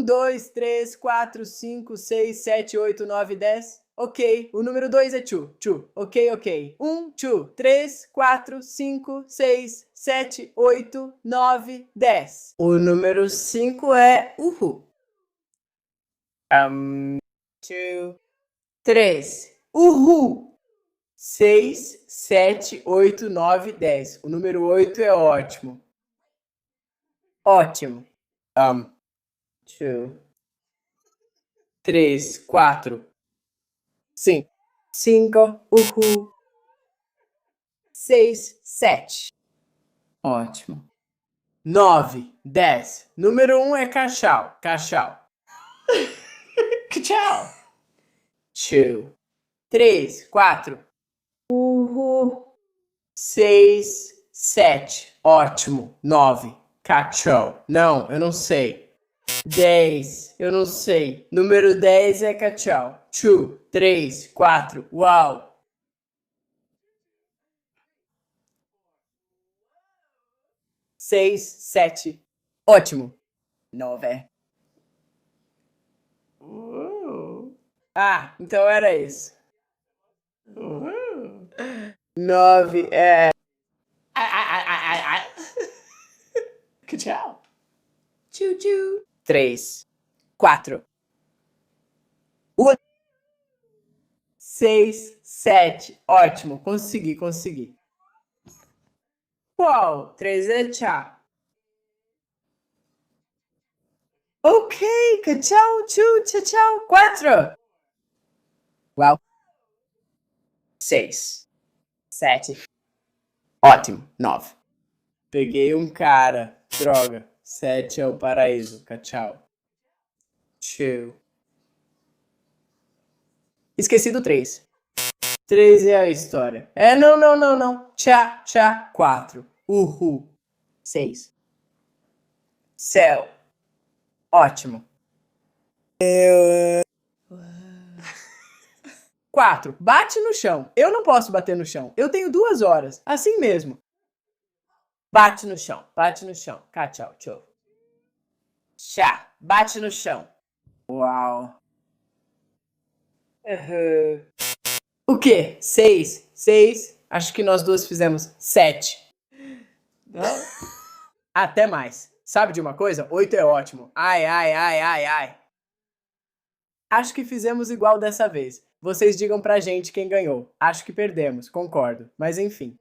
1, 2, 3, 4, 5, 6, 7, 8, 9, 10. Ok, o número 2 é chu. Ok, ok. 1, 2, 3, 4, 5, 6, 7, 8, 9, 10. O número 5 é uhu. 2, 3. Uhu. 6, 7, 8, 9, 10. O número 8 é ótimo. Ótimo. 2, 3, 4, 5. 5, uhu. 6, 7. Ótimo. 9, 10. Número 1 é cachau. Cachau. Cachau. 2, 3, 4. Uhu. 6, 7. Ótimo. 9. Cachau. Não, eu não sei. 10. Eu não sei. Número 10 é cachau. 2, 3, 4. Uau. 6, 7. Ótimo. 9. Ah, então era isso. 9 é... Tchau. 3, 4. 6, 7. Ótimo, consegui. Qual? 3 é tchau. Ok, tchau, tchau. 4. Uau. 6, 7. Ótimo, 9. Peguei um cara. Droga. 7 é o paraíso. Tchau. 2. Esqueci do 3. 3 é a história. Não. Tchá. 4. Uhu. 6. Céu. Ótimo. 4. Bate no chão. Eu não posso bater no chão. Eu tenho 2 horas. Assim mesmo. Bate no chão. Tchau. Chá. Bate no chão. Uau. O quê? 6. 6. Acho que nós duas fizemos 7. Não? Até mais. Sabe de uma coisa? 8 é ótimo. Ai. Acho que fizemos igual dessa vez. Vocês digam pra gente quem ganhou. Acho que perdemos, concordo. Mas enfim.